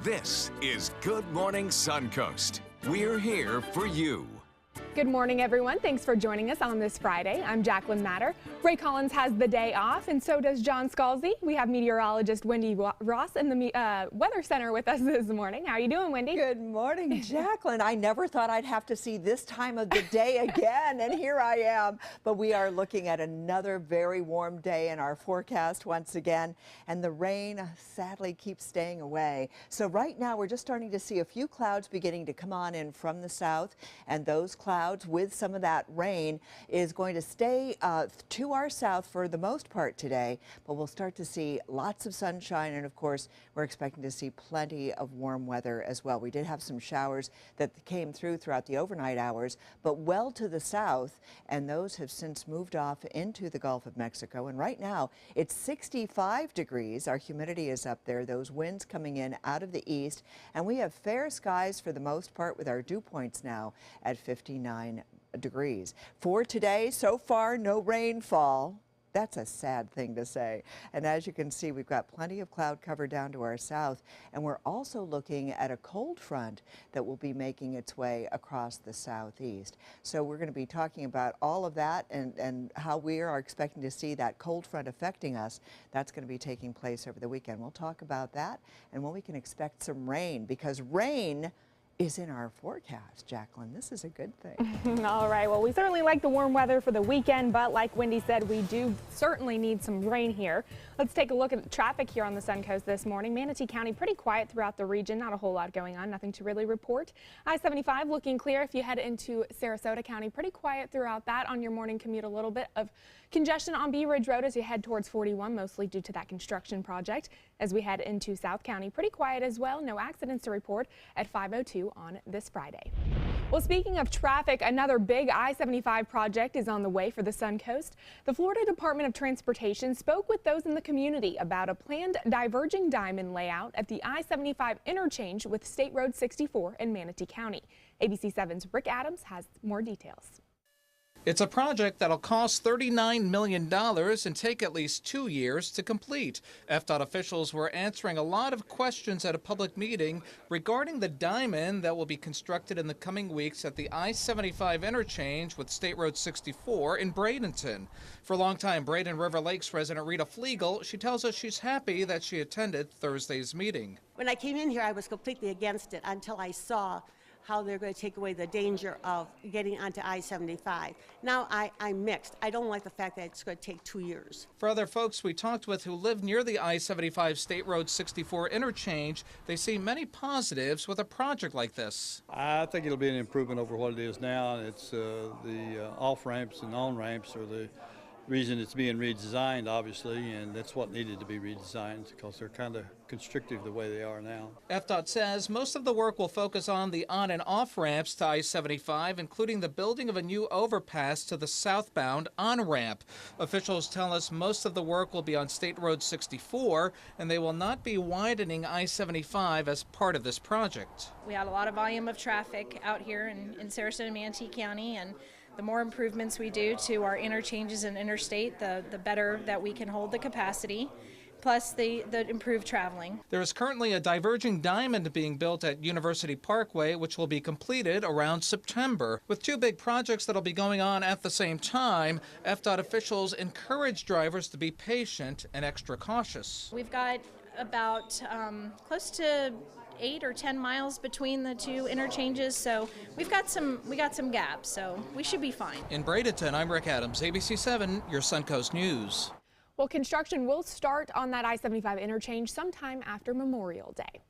This is Good Morning Suncoast. We're here for you. Good morning, everyone. Thanks for joining us on this Friday. I'm Jacqueline Matter. Ray Collins has the day off, and so does John Scalzi. We have meteorologist Wendy Ross in the Weather Center with us this morning. How are you doing, Wendy? Good morning, Jacqueline. I never thought I'd have to see this time of the day again, and here I am. But we are looking at another very warm day in our forecast once again, and the rain sadly keeps staying away. So right now we're just starting to see a few clouds beginning to come on in from the south, and those clouds with some of that rain is going to stay to our south for the most part today, but we'll start to see lots of sunshine, and of course we're expecting to see plenty of warm weather as well. We did have some showers that came throughout the overnight hours, but well to the south, and those have since moved off into the Gulf of Mexico, and right now it's 65 degrees. Our humidity is up there, those winds coming in out of the east, and we have fair skies for the most part with our dew points now at 59 degrees. For today, so far, no rainfall. That's a sad thing to say. And as you can see, we've got plenty of cloud cover down to our south, and we're also looking at a cold front that will be making its way across the southeast. So we're going to be talking about all of that and how we are expecting to see that cold front affecting us. That's going to be taking place over the weekend. We'll talk about that and when we can expect some rain, because rain is in our forecast, Jacqueline. This is a good thing. All right, well, we certainly like the warm weather for the weekend, but like Wendy said, we do certainly need some rain here. Let's take a look at the traffic here on the Suncoast this morning. Manatee County pretty quiet throughout the region, not a whole lot going on, nothing to really report. I-75 looking clear if you head into Sarasota County, pretty quiet throughout that on your morning commute. A little bit of congestion on Bee Ridge Road as you head towards 41, mostly due to that construction project. As we head into South County, pretty quiet as well. No accidents to report at 5:02 on this Friday. Well, speaking of traffic, another big I-75 project is on the way for the Suncoast. The Florida Department of Transportation spoke with those in the community about a planned diverging diamond layout at the I-75 interchange with State Road 64 in Manatee County. ABC 7's Rick Adams has more details. It's a project that'll cost $39 million and take at least 2 years to complete. FDOT officials were answering a lot of questions at a public meeting regarding the diamond that will be constructed in the coming weeks at the I-75 interchange with State Road 64 in Bradenton. For a long time, Braden River Lakes resident Rita Flegel, she tells us she's happy that she attended Thursday's meeting. When I came in here, I was completely against it until I saw how they're going to take away the danger of getting onto I-75. Now I'm mixed. I don't like the fact that it's going to take 2 years. For other folks we talked with who live near the I-75 State Road 64 interchange, they see many positives with a project like this. I think it'll be an improvement over what it is now. It's the off-ramps and on-ramps are the reason it's being redesigned, obviously, and that's what needed to be redesigned because they're kind of constrictive the way they are now. FDOT says most of the work will focus on the on and off ramps to I-75, including the building of a new overpass to the southbound on-ramp. Officials tell us most of the work will be on State Road 64, and they will not be widening I-75 as part of this project. We had a lot of volume of traffic out here in Sarasota and Manatee County, and the more improvements we do to our interchanges and interstate, the better that we can hold the capacity, plus the improved traveling. There is currently a diverging diamond being built at University Parkway, which will be completed around September. With two big projects that'll be going on at the same time, FDOT officials encourage drivers to be patient and extra cautious. We've got about close to 8 or 10 miles between the two interchanges, so we got some gaps, so we should be fine. In Bradenton, I'm Rick Adams, ABC 7, your Suncoast News. Well, construction will start on that I-75 interchange sometime after Memorial Day.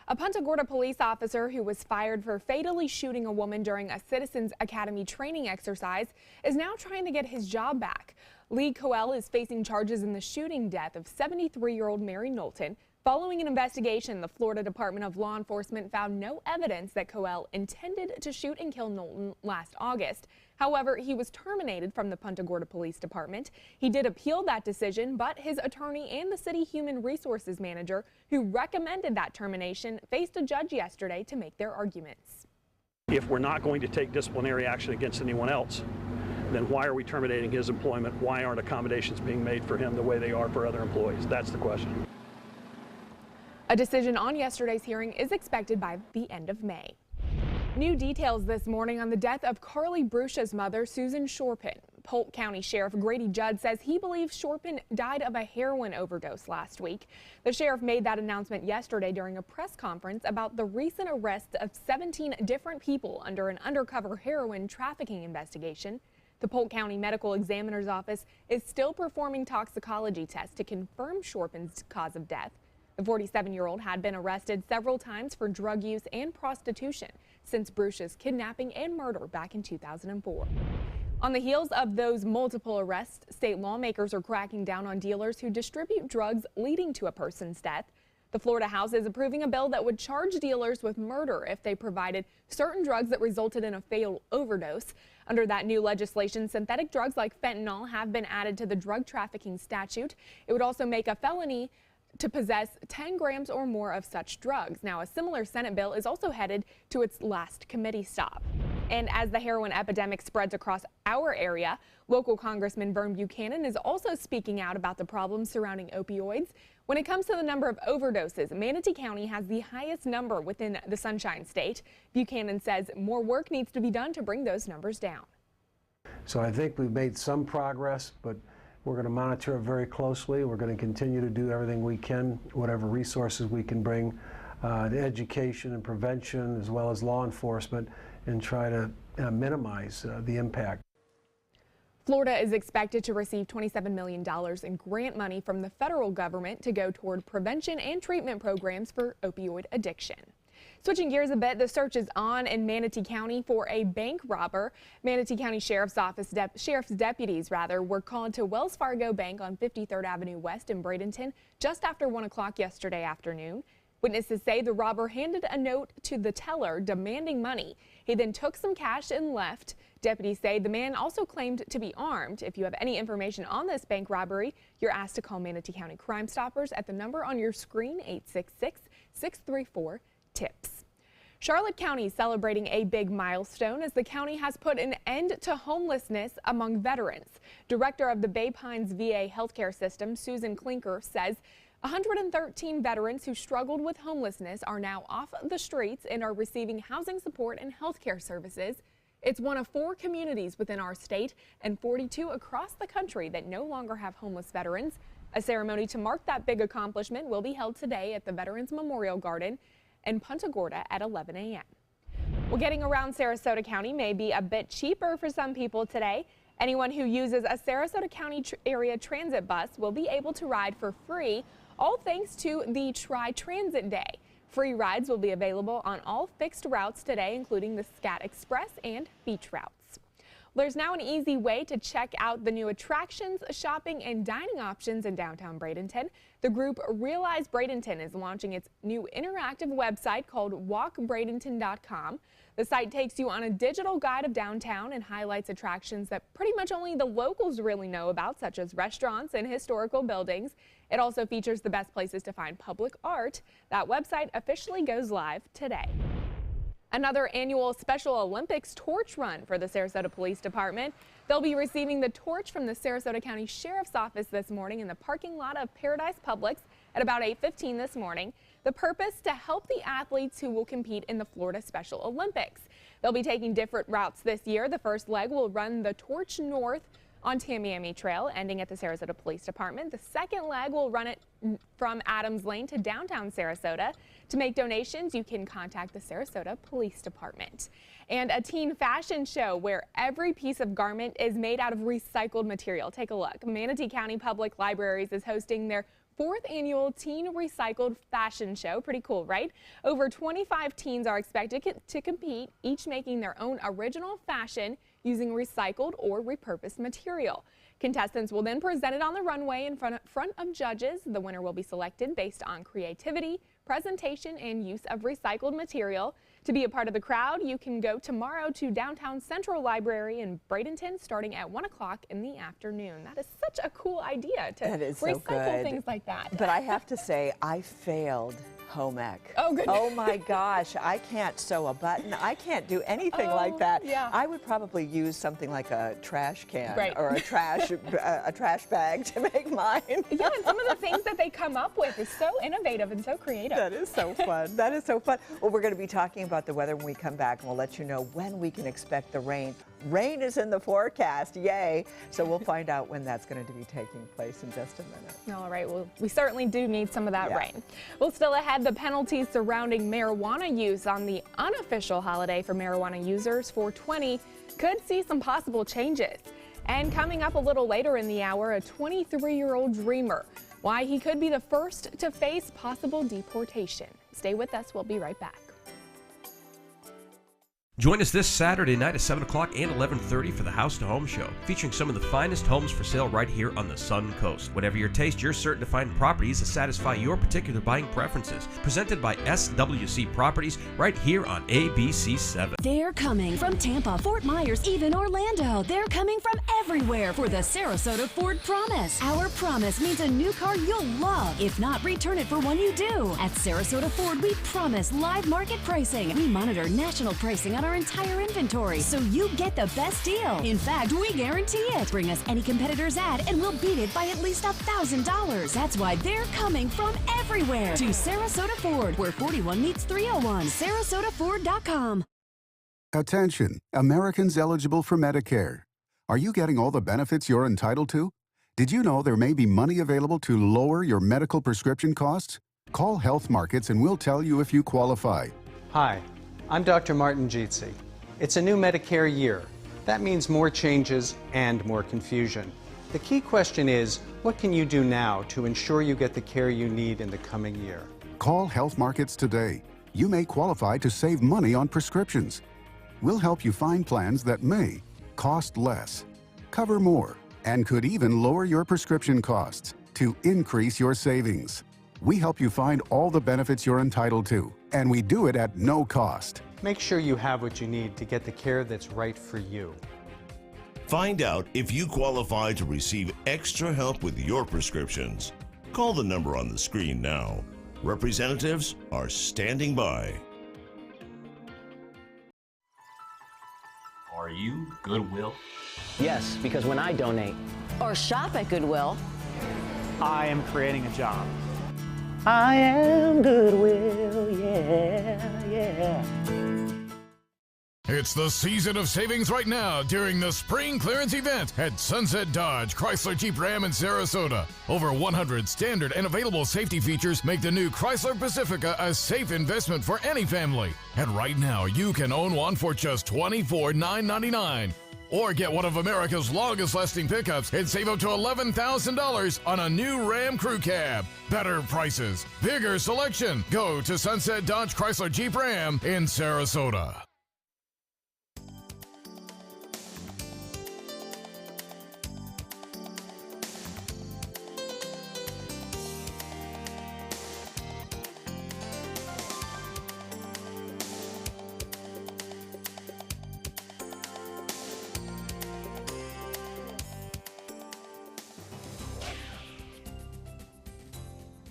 A Punta Gorda police officer who was fired for fatally shooting a woman during a Citizens Academy training exercise is now trying to get his job back. Lee Coel is facing charges in the shooting death of 73-year-old Mary Knowlton. Following an investigation, the Florida Department of Law Enforcement found no evidence that Coel intended to shoot and kill Knowlton last August. However, he was terminated from the Punta Gorda Police Department. He did appeal that decision, but his attorney and the city human resources manager who recommended that termination faced a judge yesterday to make their arguments. If we're not going to take disciplinary action against anyone else, then why are we terminating his employment? Why aren't accommodations being made for him the way they are for other employees? That's the question. A decision on yesterday's hearing is expected by the end of May. New details this morning on the death of Carly Brucia's mother, Susan Shorpin. Polk County Sheriff Grady Judd says he believes Shorpin died of a heroin overdose last week. The sheriff made that announcement yesterday during a press conference about the recent arrests of 17 different people under an undercover heroin trafficking investigation. The Polk County Medical Examiner's Office is still performing toxicology tests to confirm Shorpin's cause of death. The 47-year-old had been arrested several times for drug use and prostitution since Brucia's kidnapping and murder back in 2004. On the heels of those multiple arrests, state lawmakers are cracking down on dealers who distribute drugs leading to a person's death. The Florida House is approving a bill that would charge dealers with murder if they provided certain drugs that resulted in a fatal overdose. Under that new legislation, synthetic drugs like fentanyl have been added to the drug trafficking statute. It would also make a felony to possess 10 grams or more of such drugs. Now, a similar Senate bill is also headed to its last committee stop. And as the heroin epidemic spreads across our area, local Congressman Vern Buchanan is also speaking out about the problems surrounding opioids. When it comes to the number of overdoses, Manatee County has the highest number within the Sunshine State. Buchanan says more work needs to be done to bring those numbers down. So I think we've made some progress, but we're going to monitor it very closely. We're going to continue to do everything we can, whatever resources we can bring to education and prevention, as well as law enforcement, and try to minimize the impact. Florida is expected to receive $27 million in grant money from the federal government to go toward prevention and treatment programs for opioid addiction. Switching gears a bit, the search is on in Manatee County for a bank robber. Manatee County Sheriff's deputies were called to Wells Fargo Bank on 53rd Avenue West in Bradenton just after 1 o'clock yesterday afternoon. Witnesses say the robber handed a note to the teller demanding money. He then took some cash and left. Deputies say the man also claimed to be armed. If you have any information on this bank robbery, you're asked to call Manatee County Crime Stoppers at the number on your screen, 866-634-TIPS. Charlotte County is celebrating a big milestone as the county has put an end to homelessness among veterans. Director of the Bay Pines VA healthcare system, Susan Klinker, says 113 veterans who struggled with homelessness are now off the streets and are receiving housing support and healthcare services. It's one of 4 communities within our state and 42 across the country that no longer have homeless veterans. A ceremony to mark that big accomplishment will be held today at the Veterans Memorial Garden in Punta Gorda at 11 a.m. Well, getting around Sarasota County may be a bit cheaper for some people today. Anyone who uses a Sarasota County area transit bus will be able to ride for free, all thanks to the Tri-Transit Day. Free rides will be available on all fixed routes today, including the Scat Express and beach routes. There's now an easy way to check out the new attractions, shopping, and dining options in downtown Bradenton. The group Realize Bradenton is launching its new interactive website called walkbradenton.com. The site takes you on a digital guide of downtown and highlights attractions that pretty much only the locals really know about, such as restaurants and historical buildings. It also features the best places to find public art. That website officially goes live today. Another annual Special Olympics torch run for the Sarasota Police Department. They'll be receiving the torch from the Sarasota County Sheriff's Office this morning in the parking lot of Paradise Publix at about 8:15 this morning. The purpose to help the athletes who will compete in the Florida Special Olympics. They'll be taking different routes this year. The first leg will run the torch north on Tamiami Trail, ending at the Sarasota Police Department. The second leg will run it from Adams Lane to downtown Sarasota. To make donations, you can contact the Sarasota Police Department. And a teen fashion show where every piece of garment is made out of recycled material. Take a look. Manatee County Public Libraries is hosting their 4th annual Teen Recycled Fashion Show. Pretty cool, right? Over 25 teens are expected to compete, each making their own original fashion using recycled or repurposed material. Contestants will then present it on the runway in front of judges. The winner will be selected based on creativity, presentation, and use of recycled material. To be a part of the crowd, you can go tomorrow to Downtown Central Library in Bradenton starting at 1 o'clock in the afternoon. That is such a cool idea to recycle things like that. But I have to say, I failed home ec. Oh, goodness. Oh my gosh, I can't sew a button. I can't do anything like that. Yeah. I would probably use something like a trash can Right. or a trash bag to make mine. Yeah, and some of the things that they come up with is so innovative and so creative. That is so fun. That is so fun. Well, we're going to be talking about the weather when we come back, and we'll let you know when we can expect the rain. Rain is in the forecast, yay! So we'll find out when that's going to be taking place in just a minute. All right, well, we certainly do need some of that Yeah. rain. Well, still ahead, the penalties surrounding marijuana use on the unofficial holiday for marijuana users, 420, could see some possible changes. And coming up a little later in the hour, a 23-year-old dreamer, why he could be the first to face possible deportation. Stay with us, we'll be right back. Join us this Saturday night at 7 o'clock and 11:30 for the House to Home Show, featuring some of the finest homes for sale right here on the Suncoast. Whatever your taste, you're certain to find properties that satisfy your particular buying preferences. Presented by SWC Properties right here on ABC 7. They're coming from Tampa, Fort Myers, even Orlando. They're coming from everywhere for the Sarasota Ford Promise. Our promise means a new car you'll love. If not, return it for one you do. At Sarasota Ford, we promise live market pricing. We monitor national pricing on our entire inventory, so you get the best deal. In fact, we guarantee it. Bring us any competitor's ad and we'll beat it by at least $1,000. That's why they're coming from everywhere to Sarasota Ford, where 41 meets 301. SarasotaFord.com. Attention, Americans eligible for Medicare. Are you getting all the benefits you're entitled to? Did you know there may be money available to lower your medical prescription costs? Call Health Markets and we'll tell you if you qualify. Hi, I'm Dr. Martin Jeetsi. It's a new Medicare year. That means more changes and more confusion. The key question is, what can you do now to ensure you get the care you need in the coming year? Call Health Markets today. You may qualify to save money on prescriptions. We'll help you find plans that may cost less, cover more, and could even lower your prescription costs to increase your savings. We help you find all the benefits you're entitled to, and we do it at no cost. Make sure you have what you need to get the care that's right for you. Find out if you qualify to receive extra help with your prescriptions. Call the number on the screen now. Representatives are standing by. Are you Goodwill? Yes, because when I donate or shop at Goodwill, I am creating a job. I am Goodwill, yeah, yeah. It's the season of savings right now during the spring clearance event at Sunset Dodge Chrysler Jeep Ram in Sarasota. Over 100 standard and available safety features make the new Chrysler Pacifica a safe investment for any family. And right now, you can own one for just $24,999. Or get one of America's longest-lasting pickups and save up to $11,000 on a new Ram Crew Cab. Better prices, bigger selection. Go to Sunset Dodge Chrysler Jeep Ram in Sarasota.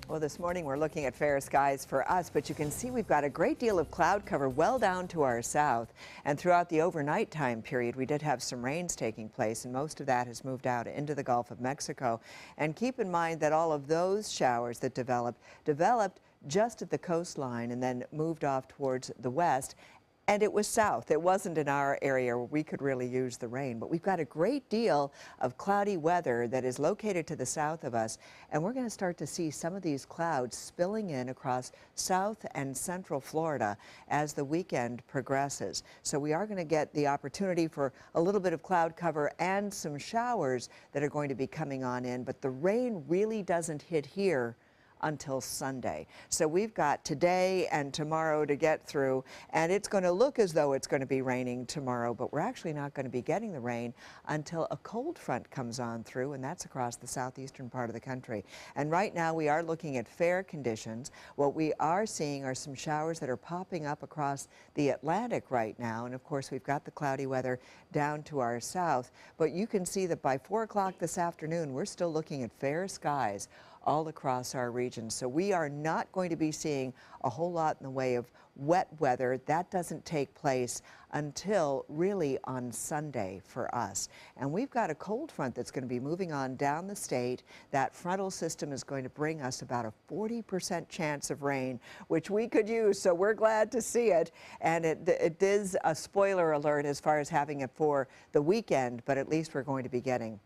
Well, this morning we're looking at fair skies for us, but you can see we've got a great deal of cloud cover well down to our south. And throughout the overnight time period, we did have some rains taking place, and most of that has moved out into the Gulf of Mexico. And keep in mind that all of those showers that developed just at the coastline and then moved off towards the west. And it was south. It wasn't in our area where we could really use the rain. But we've got a great deal of cloudy weather that is located to the south of us. And we're going to start to see some of these clouds spilling in across south and central Florida as the weekend progresses. So we are going to get the opportunity for a little bit of cloud cover and some showers that are going to be coming on in. But the rain really doesn't hit here until Sunday. So we've got today and tomorrow to get through, and it's going to look as though it's going to be raining tomorrow, but we're actually not going to be getting the rain until a cold front comes on through, and that's across the southeastern part of the country. And right now we are looking at fair conditions. What we are seeing are some showers that are popping up across the Atlantic right now, and of course we've got the cloudy weather down to our south, but you can see that by 4 o'clock this afternoon we're still looking at fair skies all across our region. So we are not going to be seeing a whole lot in the way of wet weather. That doesn't take place until really on Sunday for us. And we've got a cold front that's going to be moving on down the state. That frontal system is going to bring us about a 40% chance of rain, which we could use, so we're glad to see it. And it is a spoiler alert as far as having it for the weekend, but at least we're going to be getting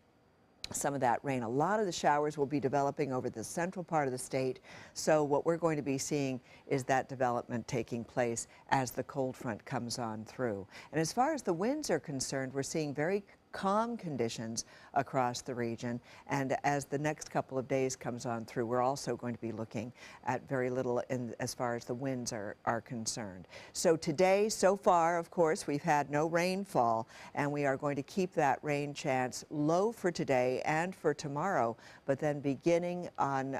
some of that rain. A lot of the showers will be developing over the central part of the state, so what we're going to be seeing is that development taking place as the cold front comes on through. And as far as the winds are concerned, we're seeing very calm conditions across the region, and as the next couple of days comes on through, we're also going to be looking at very little as far as the winds are concerned. So today, so far, of course, we've had no rainfall, and we are going to keep that rain chance low for today and for tomorrow, but then beginning on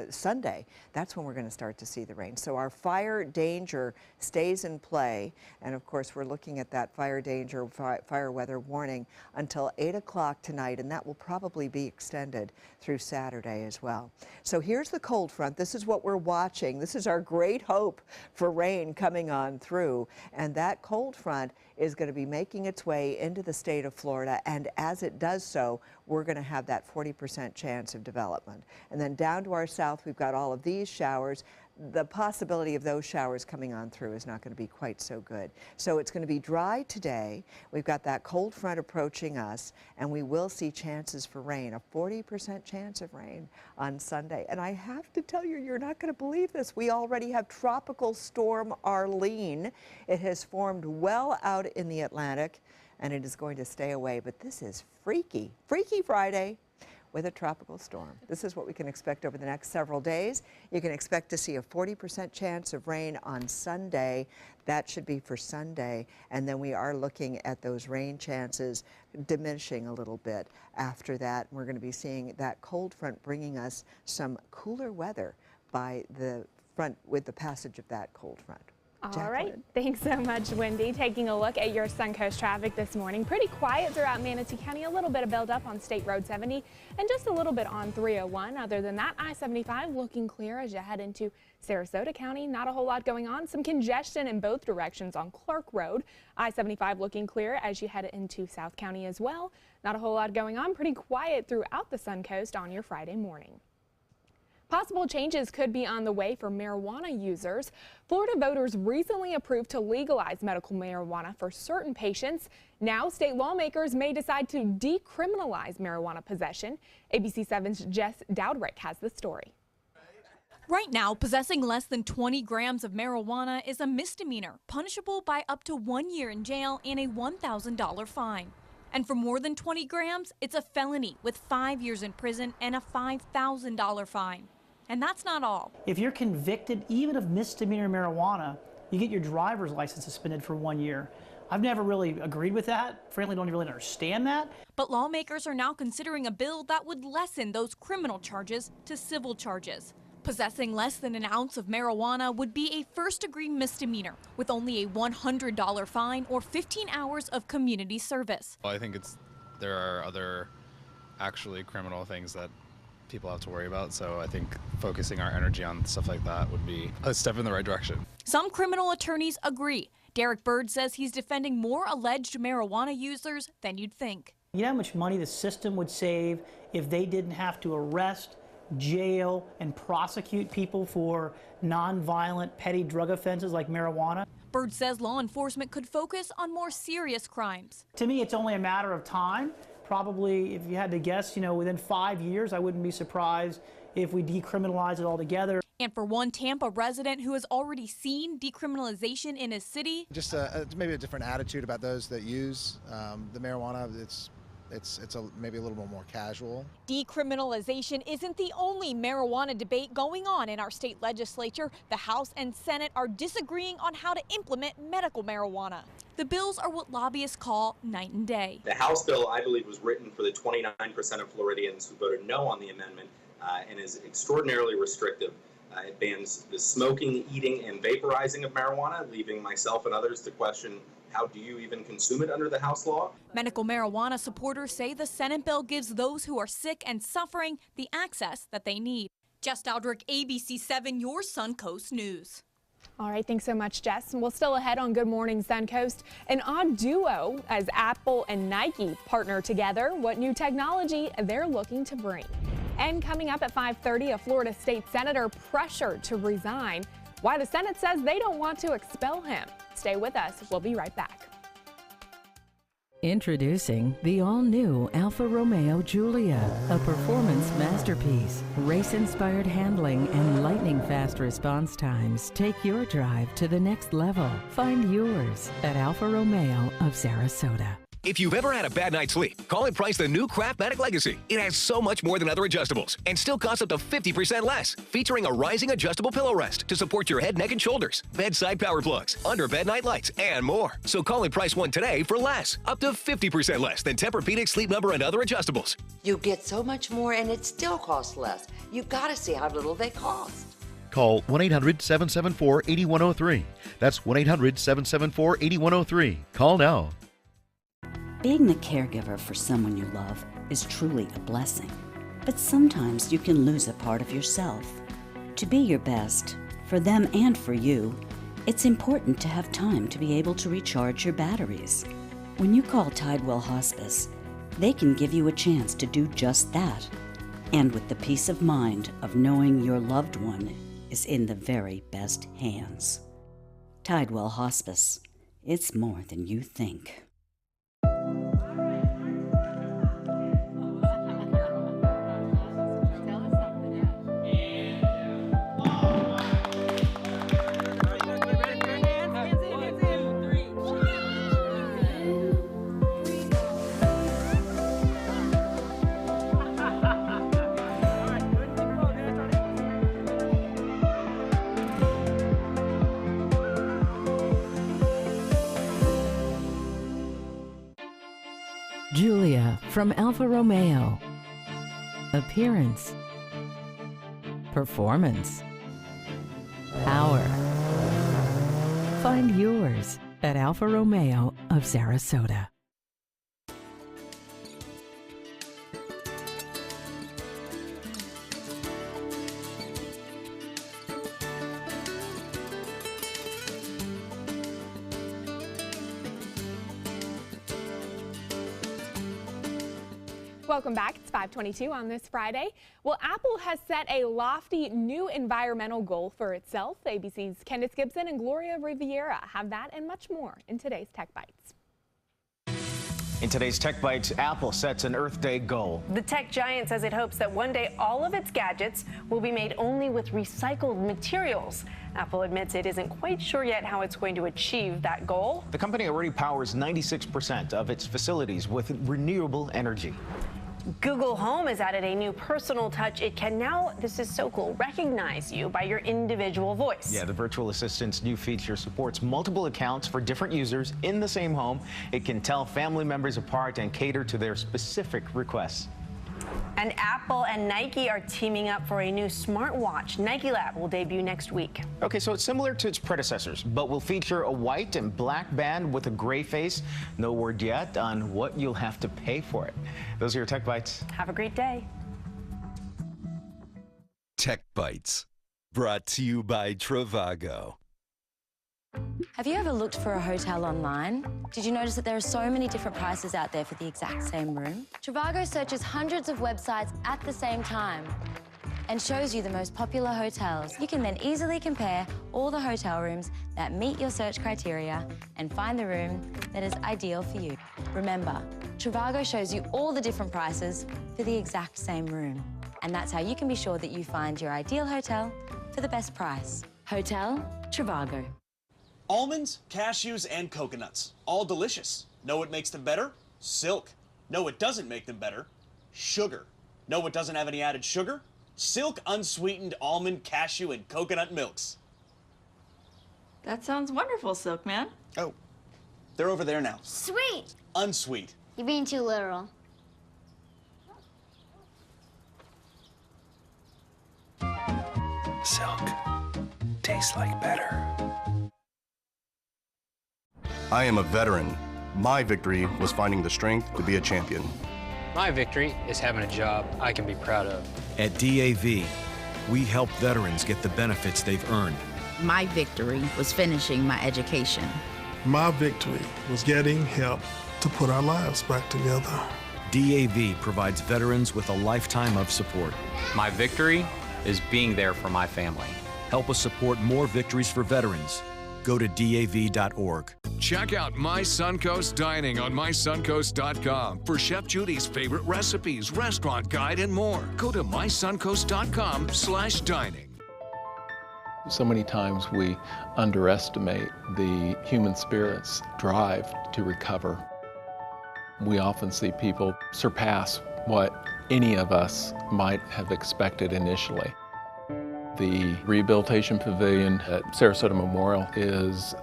Sunday, that's when we're going to start to see the rain. So our fire danger stays in play, and of course we're looking at that fire danger, fire weather warning until 8 o'clock tonight, and that will probably be extended through Saturday as well. So here's the cold front. This is what we're watching. This is our great hope for rain coming on through, and that cold front is going to be making its way into the state of Florida, and as it does so, we're going to have that 40% chance of development. And then down to our south, we've got all of these showers. The possibility of those showers coming on through is not going to be quite so good. So it's going to be dry today. We've got that cold front approaching us, and we will see chances for rain, a 40% chance of rain on Sunday. And I have to tell you, you're not going to believe this. We already have Tropical Storm Arlene. It has formed well out in the Atlantic, and it is going to stay away. But this is freaky, Freaky Friday with a tropical storm. This is what we can expect over the next several days. You can expect to see a 40% chance of rain on Sunday. That should be for Sunday. And then we are looking at those rain chances diminishing a little bit after that. We're going to be seeing that cold front bringing us some cooler weather by the front with the passage of that cold front. All right, thanks so much, Wendy. Taking a look at your Suncoast traffic this morning. Pretty quiet throughout Manatee County. A little bit of buildup on State Road 70 and just a little bit on 301. Other than that, I-75 looking clear as you head into Sarasota County. Not a whole lot going on. Some congestion in both directions on Clark Road. I-75 looking clear as you head into South County as well. Not a whole lot going on. Pretty quiet throughout the Suncoast on your Friday morning. Possible changes could be on the way for marijuana users. Florida voters recently approved to legalize medical marijuana for certain patients. Now, state lawmakers may decide to decriminalize marijuana possession. ABC 7's Jess Dowdrick has the story. Right now, possessing less than 20 grams of marijuana is a misdemeanor, punishable by up to 1 year in jail and a $1,000 fine. And for more than 20 grams, it's a felony with 5 years in prison and a $5,000 fine. And that's not all. If you're convicted even of misdemeanor marijuana, you get your driver's license suspended for 1 year. I've never really agreed with that. Frankly, don't really understand that. But lawmakers are now considering a bill that would lessen those criminal charges to civil charges. Possessing less than an ounce of marijuana would be a first-degree misdemeanor with only a $100 fine or 15 hours of community service. Well, I think there are other actually criminal things that people have to worry about, so I think focusing our energy on stuff like that would be a step in the right direction. Some criminal attorneys agree. Derek Bird says he's defending more alleged marijuana users than you'd think. You know how much money the system would save if they didn't have to arrest, jail, and prosecute people for nonviolent petty drug offenses like marijuana? Bird says law enforcement could focus on more serious crimes. To me, it's only a matter of time. Probably, if you had to guess, within 5 years, I wouldn't be surprised if we decriminalize it altogether. And for one Tampa resident who has already seen decriminalization in his city, just maybe a different attitude about those that use the marijuana. It's maybe a little bit more casual. Decriminalization isn't the only marijuana debate going on in our state legislature. The House and Senate are disagreeing on how to implement medical marijuana. The bills are what lobbyists call night and day. The House bill, I believe, was written for the 29% of Floridians who voted no on the amendment and is extraordinarily restrictive It bans the smoking, eating, and vaporizing of marijuana, leaving myself and others to question, how do you even consume it under the House law? Medical marijuana supporters say the Senate bill gives those who are sick and suffering the access that they need. Jess Daldrick, ABC 7, your Suncoast News. All right, thanks so much, Jess. And we're still ahead on Good Morning Suncoast. An odd duo as Apple and Nike partner together. What new technology they're looking to bring. And coming up at 5:30, a Florida state senator pressured to resign. Why the Senate says they don't want to expel him. Stay with us. We'll be right back. Introducing the all-new Alfa Romeo Giulia, a performance masterpiece. Race-inspired handling and lightning-fast response times take your drive to the next level. Find yours at Alfa Romeo of Sarasota. If you've ever had a bad night's sleep, call and price the new Craftmatic Legacy. It has so much more than other adjustables and still costs up to 50% less. Featuring a rising adjustable pillow rest to support your head, neck, and shoulders, bedside power plugs, under bed night lights, and more. So call and price one today for less. Up to 50% less than Tempur-Pedic, Sleep Number, and other adjustables. You get so much more and it still costs less. You've got to see how little they cost. Call 1-800-774-8103. That's 1-800-774-8103. Call now. Being the caregiver for someone you love is truly a blessing. But sometimes you can lose a part of yourself. To be your best, for them and for you, it's important to have time to be able to recharge your batteries. When you call Tidewell Hospice, they can give you a chance to do just that. And with the peace of mind of knowing your loved one is in the very best hands. Tidewell Hospice. It's more than you think. Giulia from Alfa Romeo. Appearance. Performance. Power. Find yours at Alfa Romeo of Sarasota. Welcome back. It's 5:22 on this Friday. Well, Apple has set a lofty new environmental goal for itself. ABC's Candace Gibson and Gloria Riviera have that and much more in today's Tech Bites. In today's Tech Bites, Apple sets an Earth Day goal. The tech giant says it hopes that one day all of its gadgets will be made only with recycled materials. Apple admits it isn't quite sure yet how it's going to achieve that goal. The company already powers 96% of its facilities with renewable energy. Google Home has added a new personal touch. It can now, this is so cool, recognize you by your individual voice. Yeah, the virtual assistant's new feature supports multiple accounts for different users in the same home. It can tell family members apart and cater to their specific requests. And Apple and Nike are teaming up for a new smartwatch. Nike Lab will debut next week. Okay, so it's similar to its predecessors, but will feature a white and black band with a gray face. No word yet on what you'll have to pay for it. Those are your Tech Bites. Have a great day. Tech Bites, brought to you by Trivago. Have you ever looked for a hotel online? Did you notice that there are so many different prices out there for the exact same room? Trivago searches hundreds of websites at the same time and shows you the most popular hotels. You can then easily compare all the hotel rooms that meet your search criteria and find the room that is ideal for you. Remember, Trivago shows you all the different prices for the exact same room. And that's how you can be sure that you find your ideal hotel for the best price. Hotel Trivago. Almonds, cashews, and coconuts. All delicious. Know what makes them better? Silk. Know what doesn't make them better? Sugar. Know what doesn't have any added sugar? Silk unsweetened almond, cashew, and coconut milks. That sounds wonderful, Silk Man. Oh, they're over there now. Sweet! Unsweet. You're being too literal. Silk. Tastes like better. I am a veteran. My victory was finding the strength to be a champion. My victory is having a job I can be proud of. At DAV, we help veterans get the benefits they've earned. My victory was finishing my education. My victory was getting help to put our lives back together. DAV provides veterans with a lifetime of support. My victory is being there for my family. Help us support more victories for veterans. Go to DAV.org. Check out My Suncoast Dining on mysuncoast.com for Chef Judy's favorite recipes, restaurant guide, and more. Go to mysuncoast.com/dining. So many times we underestimate the human spirit's drive to recover. We often see people surpass what any of us might have expected initially. The Rehabilitation Pavilion at Sarasota Memorial is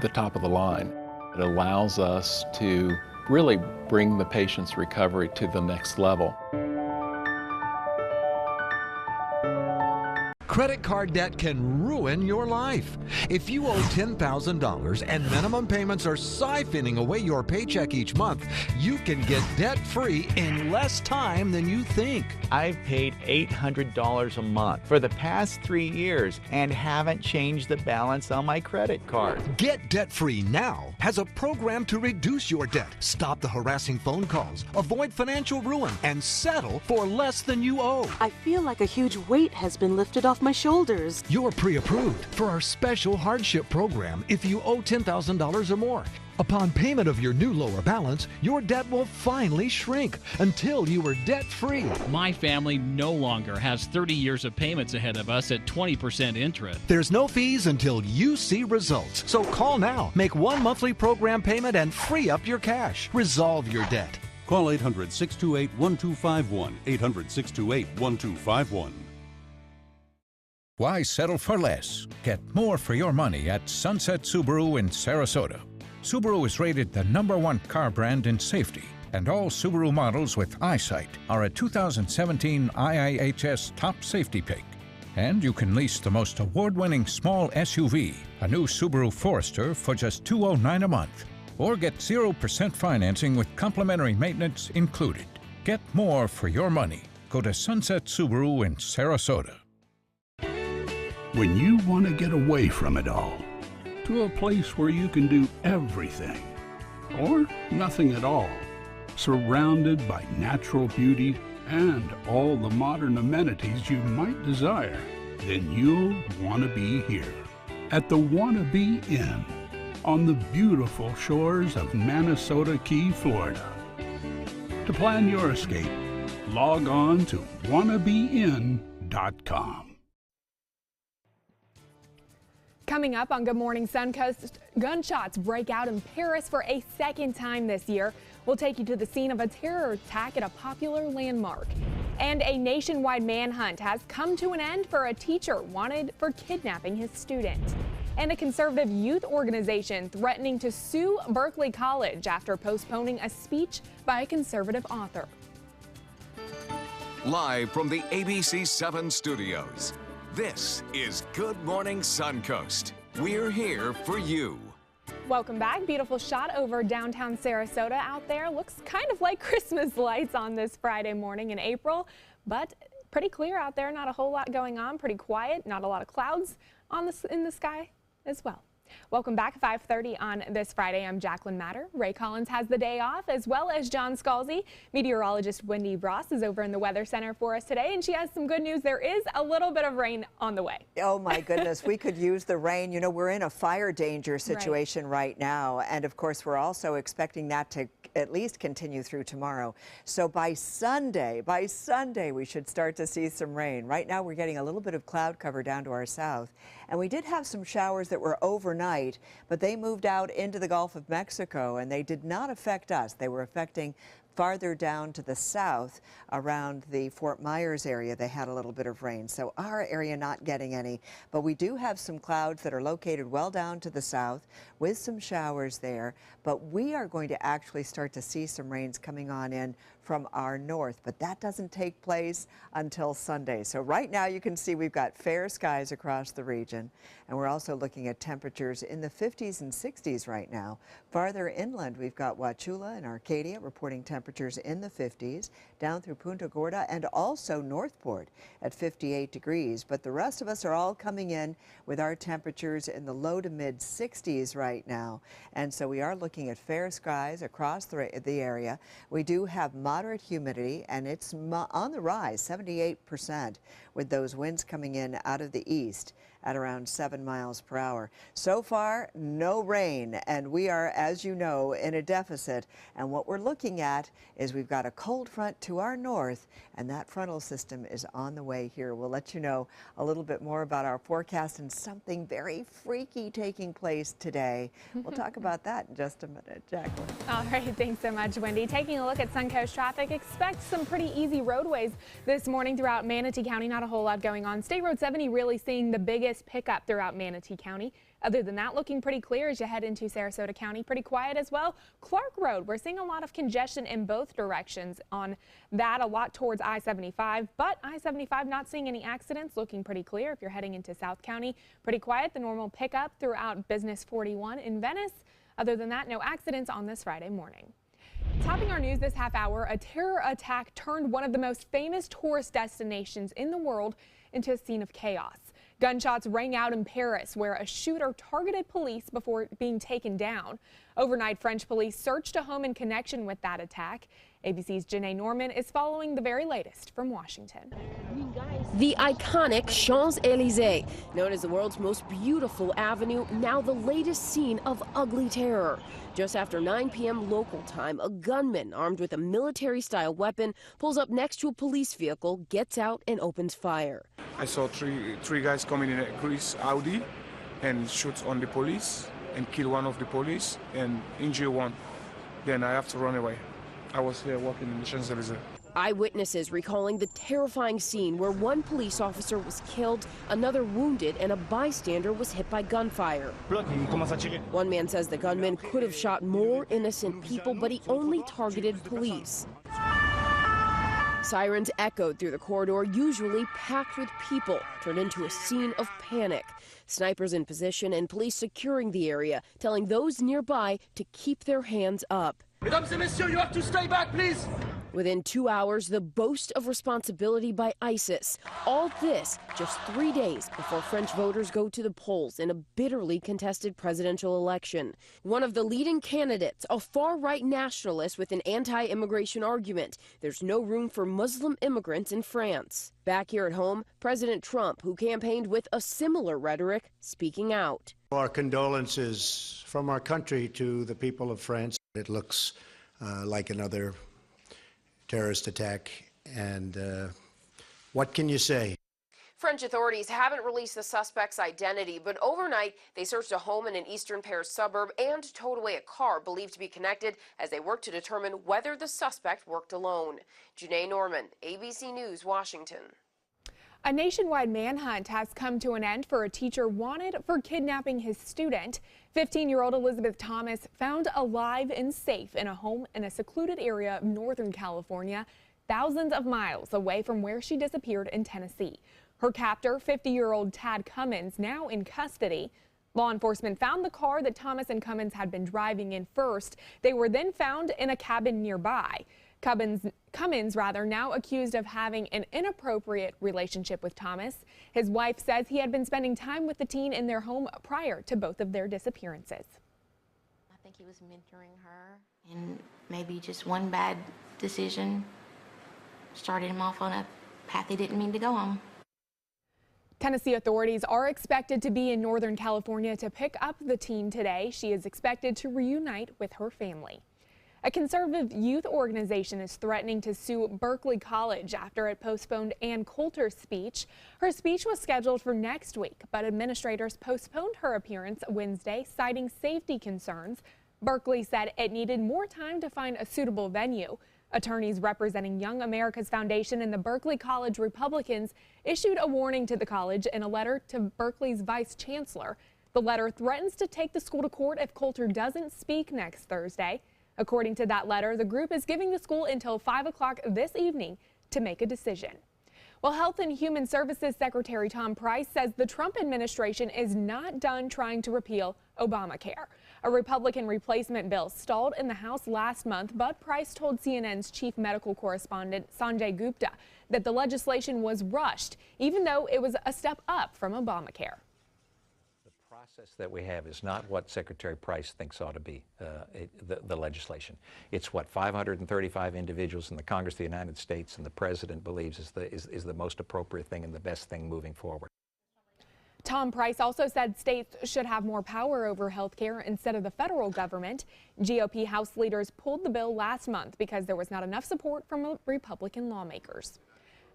the top of the line. It allows us to really bring the patient's recovery to the next level. Credit card debt can ruin your life. If you owe $10,000 and minimum payments are siphoning away your paycheck each month, you can get debt-free in less time than you think. I've paid $800 a month for the past 3 years and haven't changed the balance on my credit card. Get debt-free now has a program to reduce your debt, stop the harassing phone calls, avoid financial ruin, and settle for less than you owe. I feel like a huge weight has been lifted off my shoulders. You're pre-approved for our special hardship program if you owe $10,000 or more. Upon payment of your new lower balance, your debt will finally shrink until you are debt-free. My family no longer has 30 years of payments ahead of us at 20% interest. There's no fees until you see results. So call now, make one monthly program payment, and free up your cash. Resolve your debt. Call 800-628-1251, 800-628-1251. Why settle for less? Get more for your money at Sunset Subaru in Sarasota. Subaru is rated the #1 car brand in safety, and all Subaru models with eyesight are a 2017 IIHS Top Safety Pick. And you can lease the most award-winning small SUV, a new Subaru Forester, for just $209 a month. Or get 0% financing with complimentary maintenance included. Get more for your money. Go to Sunset Subaru in Sarasota. When you want to get away from it all, to a place where you can do everything, or nothing at all, surrounded by natural beauty and all the modern amenities you might desire, then you'll want to be here at the Wanna Be Inn on the beautiful shores of Manasota Key, Florida. To plan your escape, log on to wannabeinn.com. Coming up on Good Morning Suncoast, gunshots break out in Paris for a second time this year. We'll take you to the scene of a terror attack at a popular landmark. And a nationwide manhunt has come to an end for a teacher wanted for kidnapping his student. And a conservative youth organization threatening to sue Berkeley College after postponing a speech by a conservative author. Live from the ABC 7 studios, this is Good Morning Suncoast. We're here for you. Welcome back. Beautiful shot over downtown Sarasota out there. Looks kind of like Christmas lights on this Friday morning in April, but pretty clear out there. Not a whole lot going on. Pretty quiet. Not a lot of clouds in the sky as well. Welcome back. 5:30 on this Friday. I'm Jacqueline Matter. Ray Collins has the day off, as well as John Scalzi. Meteorologist Wendy Ross is over in the Weather Center for us today, and she has some good news. There is a little bit of rain on the way. Oh my goodness, we could use the rain. You know, we're in a fire danger situation right now, and of course we're also expecting that to at least continue through tomorrow. So by Sunday, we should start to see some rain. Right now we're getting a little bit of cloud cover down to our south, and we did have some showers that were overnight, but they moved out into the Gulf of Mexico, and they did not affect us. They were affecting farther down to the south around the Fort Myers area, they had a little bit of rain. So our area not getting any, but we do have some clouds that are located well down to the south with some showers there. But we are going to actually start to see some rains coming on in from our north, but that doesn't take place until Sunday. So right now you can see we've got fair skies across the region, and we're also looking at temperatures in the 50s and 60s right now. Farther inland, we've got Wauchula and Arcadia reporting temperatures in the 50s, down through Punta Gorda and also Northport at 58 degrees. But the rest of us are all coming in with our temperatures in the low to mid 60s right now. And so we are looking at fair skies across the area. We do have moderate humidity, and it's on the rise, 78%, with those winds coming in out of the east at around 7 miles per hour. So far, no rain, and we are, as you know, in a deficit. And what we're looking at is we've got a cold front to our north, and that frontal system is on the way here. We'll let you know a little bit more about our forecast and something very freaky taking place today. We'll talk about that in just a minute. Jacqueline. All right, thanks so much, Wendy. Taking a look at Suncoast traffic, expect some pretty easy roadways this morning throughout Manatee County. Not a whole lot going on. State Road 70 really seeing the biggest pickup throughout Manatee County. Other than that, looking pretty clear as you head into Sarasota County. Pretty quiet as well. Clark Road, we're seeing a lot of congestion in both directions on that, a lot towards I-75, but I-75 not seeing any accidents, looking pretty clear if you're heading into South County. Pretty quiet, the normal pickup throughout Business 41 in Venice. Other than that, no accidents on this Friday morning. Topping our news this half hour, a terror attack turned one of the most famous tourist destinations in the world into a scene of chaos. Gunshots rang out in Paris, where a shooter targeted police before being taken down. Overnight, French police searched a home in connection with that attack. ABC's Janae Norman is following the very latest from Washington. The iconic Champs-Élysées, known as the world's most beautiful avenue, now the latest scene of ugly terror. Just after 9 p.m. local time, a gunman armed with a military-style weapon pulls up next to a police vehicle, gets out, and opens fire. I saw three guys coming in a Greece Audi and shoots on the police and kill one of the police and injure one. Then I have to run away. I was here walking in the Champs-Élysées. Eyewitnesses recalling the terrifying scene where one police officer was killed, another wounded, and a bystander was hit by gunfire. One man says the gunman could have shot more innocent people, but he only targeted police. Sirens echoed through the corridor, usually packed with people, turned into a scene of panic. Snipers in position and police securing the area, telling those nearby to keep their hands up. Mesdames et messieurs, you have to stay back, please. Within 2 hours, the boast of responsibility by ISIS. All this just 3 days before French voters go to the polls in a bitterly contested presidential election. One of the leading candidates, a far-right nationalist with an anti-immigration argument. There's no room for Muslim immigrants in France. Back here at home, President Trump, who campaigned with a similar rhetoric, speaking out. Our condolences from our country to the people of France. It looks like another terrorist attack, and what can you say? French authorities haven't released the suspect's identity, but overnight they searched a home in an eastern Paris suburb and towed away a car believed to be connected as they worked to determine whether the suspect worked alone. Janae Norman, ABC News, Washington. A nationwide manhunt has come to an end for a teacher wanted for kidnapping his student. 15-year-old Elizabeth Thomas found alive and safe in a home in a secluded area of Northern California, thousands of miles away from where she disappeared in Tennessee. Her captor, 50-year-old Tad Cummins, now in custody. Law enforcement found the car that Thomas and Cummins had been driving in first. They were then found in a cabin nearby. Cummins, now accused of having an inappropriate relationship with Thomas. His wife says he had been spending time with the teen in their home prior to both of their disappearances. I think he was mentoring her, and maybe just one bad decision started him off on a path he didn't mean to go on. Tennessee authorities are expected to be in Northern California to pick up the teen today. She is expected to reunite with her family. A conservative youth organization is threatening to sue Berkeley College after it postponed Ann Coulter's speech. Her speech was scheduled for next week, but administrators postponed her appearance Wednesday, citing safety concerns. Berkeley said it needed more time to find a suitable venue. Attorneys representing Young America's Foundation and the Berkeley College Republicans issued a warning to the college in a letter to Berkeley's vice chancellor. The letter threatens to take the school to court if Coulter doesn't speak next Thursday. According to that letter, the group is giving the school until 5 o'clock this evening to make a decision. Well, Health and Human Services Secretary Tom Price says the Trump administration is not done trying to repeal Obamacare. A Republican replacement bill stalled in the House last month, but Price told CNN's chief medical correspondent Sanjay Gupta that the legislation was rushed, even though it was a step up from Obamacare. The process that we have is not what Secretary Price thinks ought to be the legislation. It's what 535 individuals in the Congress of the United States and the President believes is the most appropriate thing and the best thing moving forward. Tom Price also said states should have more power over health care instead of the federal government. GOP House leaders pulled the bill last month because there was not enough support from Republican lawmakers.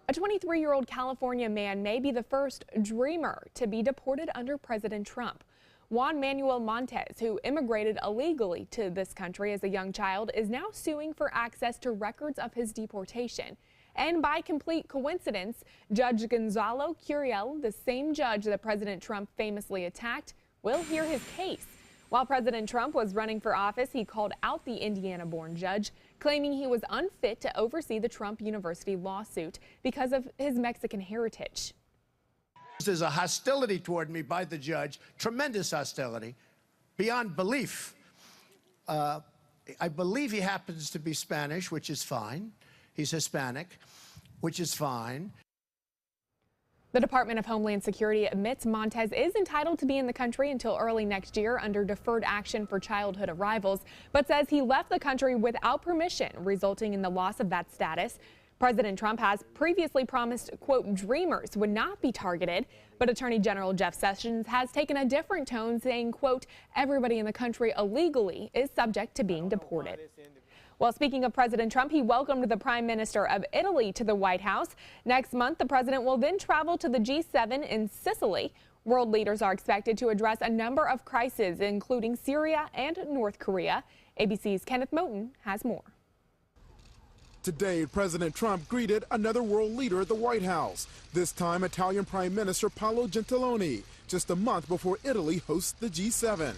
A 23-year-old California man may be the first dreamer to be deported under President Trump. Juan Manuel Montes, who immigrated illegally to this country as a young child, is now suing for access to records of his deportation. And by complete coincidence, Judge Gonzalo Curiel, the same judge that President Trump famously attacked, will hear his case. While President Trump was running for office, he called out the Indiana-born judge, claiming he was unfit to oversee the Trump University lawsuit because of his Mexican heritage. There's a hostility toward me by the judge, tremendous hostility, beyond belief. I believe he happens to be Spanish, which is fine. He's Hispanic, which is fine. The Department of Homeland Security admits Montes is entitled to be in the country until early next year under deferred action for childhood arrivals, but says he left the country without permission, resulting in the loss of that status. President Trump has previously promised, quote, dreamers would not be targeted, but Attorney General Jeff Sessions has taken a different tone, saying, quote, everybody in the country illegally is subject to being deported. Well, speaking of President Trump, he welcomed the Prime Minister of Italy to the White House. Next month, the president will then travel to the G7 in Sicily. World leaders are expected to address a number of crises, including Syria and North Korea. ABC's Kenneth Moten has more. Today, President Trump greeted another world leader at the White House, this time Italian Prime Minister Paolo Gentiloni, just a month before Italy hosts the G7.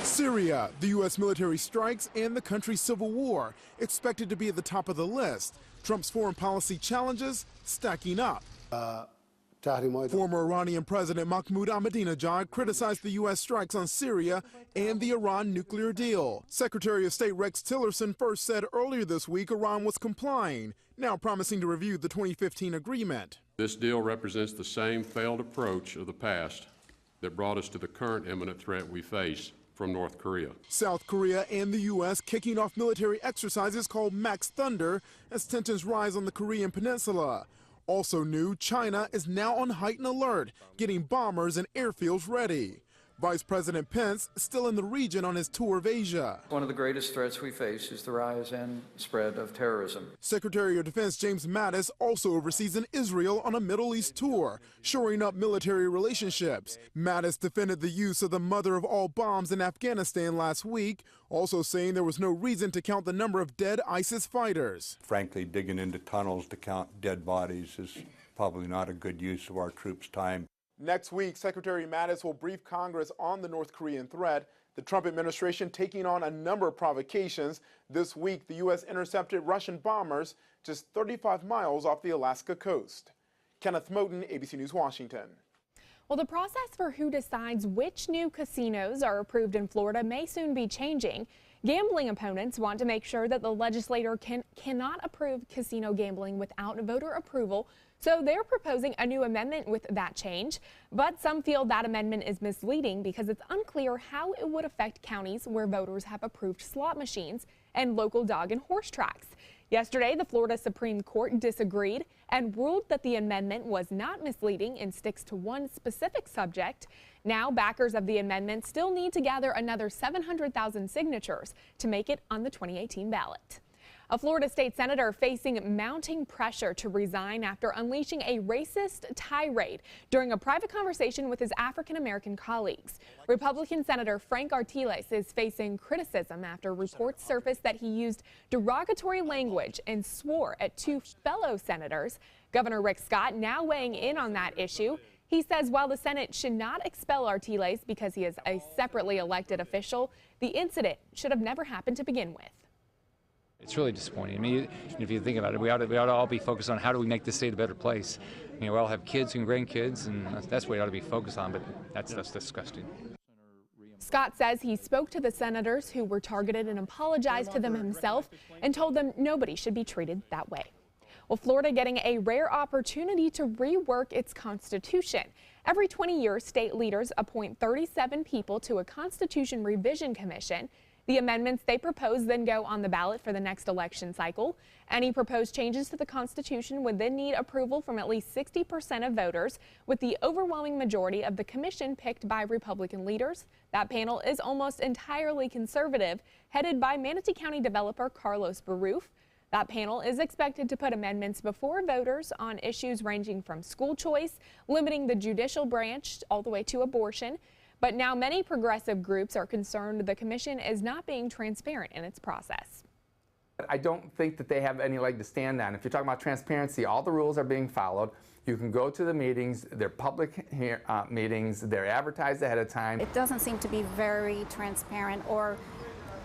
Syria, the U.S. military strikes, and the country's civil war expected to be at the top of the list. Trump's foreign policy challenges stacking up. Former Iranian President Mahmoud Ahmadinejad criticized the U.S. strikes on Syria and the Iran nuclear deal. Secretary of State Rex Tillerson first said earlier this week Iran was complying, now promising to review the 2015 agreement. This deal represents the same failed approach of the past that brought us to the current imminent threat we face from North Korea. South Korea and the U.S. kicking off military exercises called Max Thunder as tensions rise on the Korean peninsula. Also new, China is now on heightened alert, getting bombers and airfields ready. Vice President Pence still in the region on his tour of Asia. One of the greatest threats we face is the rise and spread of terrorism. Secretary of Defense James Mattis also oversees in Israel on a Middle East tour, shoring up military relationships. Mattis defended the use of the mother of all bombs in Afghanistan last week, also saying there was no reason to count the number of dead ISIS fighters. Frankly, digging into tunnels to count dead bodies is probably not a good use of our troops' time. Next week, Secretary Mattis will brief Congress on the North Korean threat. The Trump administration taking on a number of provocations. This week, the U.S. intercepted Russian bombers just 35 miles off the Alaska coast. Kenneth Moten, ABC News, Washington. Well, the process for who decides which new casinos are approved in Florida may soon be changing. Gambling opponents want to make sure that the legislature cannot approve casino gambling without voter approval, so they're proposing a new amendment with that change. But some feel that amendment is misleading because it's unclear how it would affect counties where voters have approved slot machines and local dog and horse tracks. Yesterday, the Florida Supreme Court disagreed and ruled that the amendment was not misleading and sticks to one specific subject. Now, backers of the amendment still need to gather another 700,000 signatures to make it on the 2018 ballot. A Florida state senator facing mounting pressure to resign after unleashing a racist tirade during a private conversation with his African-American colleagues. Republican Senator Frank Artiles is facing criticism after reports surfaced that he used derogatory language and swore at two fellow senators. Governor Rick Scott now weighing in on that issue. He says while the Senate should not expel Artiles because he is a separately elected official, the incident should have never happened to begin with. It's really disappointing. I mean, if you think about it, we ought to all be focused on how do we make this state a better place. You know, we all have kids and grandkids, and that's what we ought to be focused on, but that's disgusting. Scott says he spoke to the senators who were targeted and apologized to them himself and told them nobody should be treated that way. Well, Florida getting a rare opportunity to rework its constitution. Every 20 years, state leaders appoint 37 people to a Constitution Revision Commission. The amendments they propose then go on the ballot for the next election cycle. Any proposed changes to the Constitution would then need approval from at least 60% of voters, with the overwhelming majority of the commission picked by Republican leaders. That panel is almost entirely conservative, headed by Manatee County developer Carlos Baruf. That panel is expected to put amendments before voters on issues ranging from school choice, limiting the judicial branch, all the way to abortion. But now many progressive groups are concerned the commission is not being transparent in its process. I don't think that they have any leg to stand on. If you're talking about transparency, all the rules are being followed. You can go to the meetings, they're public meetings, they're advertised ahead of time. It doesn't seem to be very transparent or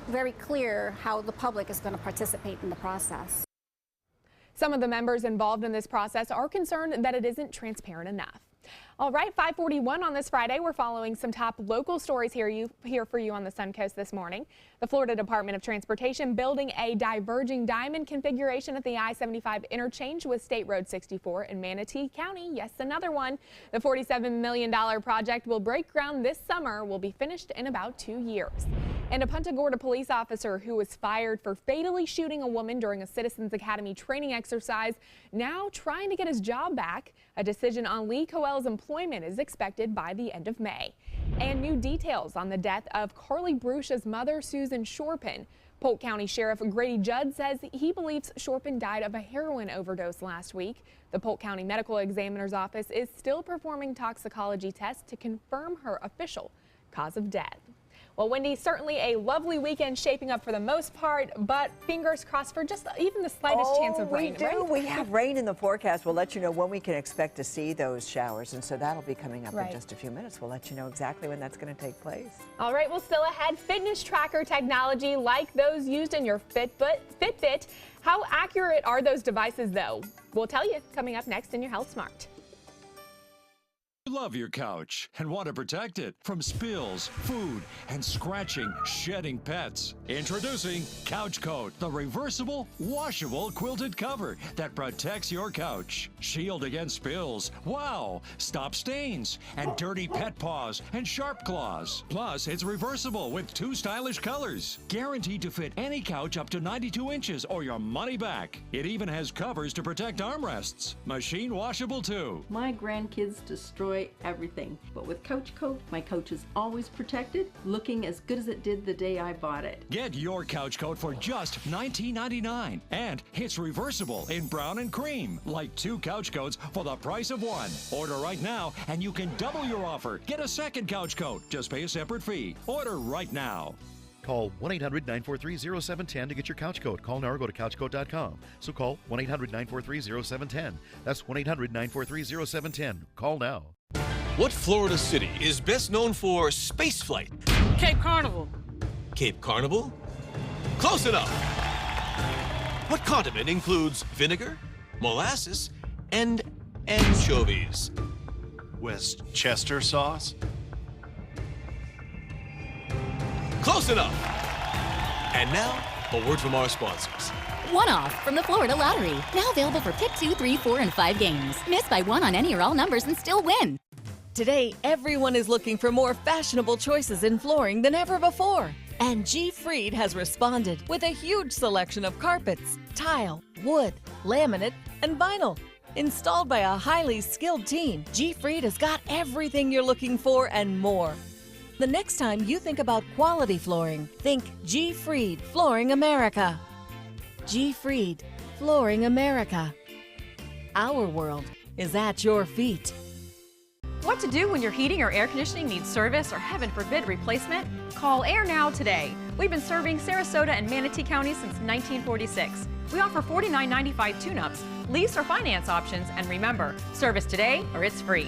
very clear how the public is going to participate in the process. Some of the members involved in this process are concerned that it isn't transparent enough. All right, 5:41 on this Friday. We're following some top local stories here for you on the Suncoast this morning. The Florida Department of Transportation building a diverging diamond configuration at the I-75 interchange with State Road 64 in Manatee County. Yes, another one. The $47 million project will break ground this summer, will be finished in about 2 years. And a Punta Gorda police officer who was fired for fatally shooting a woman during a Citizens Academy training exercise now trying to get his job back. A decision on Lee Coel's employment is expected by the end of May. And new details on the death of Carly Bruce's mother, Susan Shorpen. Polk County Sheriff Grady Judd says he believes Shorpen died of a heroin overdose last week. The Polk County Medical Examiner's Office is still performing toxicology tests to confirm her official cause of death. Well, Wendy, certainly a lovely weekend shaping up for the most part, but fingers crossed for just even the slightest chance of rain. Right? We have rain in the forecast. We'll let you know when we can expect to see those showers, and so that'll be coming up in just a few minutes. We'll let you know exactly when that's going to take place. All right, well, still ahead, fitness tracker technology like those used in your Fitbit. How accurate are those devices, though? We'll tell you coming up next in your Health Smart. Love your couch and want to protect it from spills, food, and scratching, shedding pets. Introducing Couch Coat, the reversible, washable quilted cover that protects your couch. Shield against spills, wow, stop stains, and dirty pet paws and sharp claws. Plus, it's reversible with 2 stylish colors. Guaranteed to fit any couch up to 92 inches or your money back. It even has covers to protect armrests. Machine washable too. My grandkids destroy everything, but with Couch Coat, my couch is always protected, looking as good as it did the day I bought it. Get your Couch Coat for just $19.99, and it's reversible in brown and cream, like 2 couch coats for the price of 1. Order right now and you can double your offer. Get a second Couch Coat, just pay a separate fee. Order right now. Call 1-800-943-0710 to get your couch coat. Call now or go to couchcoat.com. So call 1-800-943-0710. That's 1-800-943-0710. Call now. What Florida city is best known for spaceflight? Cape Carnival. Cape Carnival? Close enough. What condiment includes vinegar, molasses, and anchovies? Westchester sauce? Close enough. And now, a word from our sponsors. One-off from the Florida Lottery. Now available for pick 2, 3, 4, and 5 games. Miss by 1 on any or all numbers and still win. Today, everyone is looking for more fashionable choices in flooring than ever before. And G. Fried has responded with a huge selection of carpets, tile, wood, laminate, and vinyl. Installed by a highly skilled team, G. Fried has got everything you're looking for and more. The next time you think about quality flooring, think G. Fried Flooring America. G. Fried, Flooring America. Our world is at your feet. What to do when your heating or air conditioning needs service or, heaven forbid, replacement? Call Air Now today. We've been serving Sarasota and Manatee County since 1946. We offer $49.95 tune-ups, lease or finance options, and remember, service today or it's free.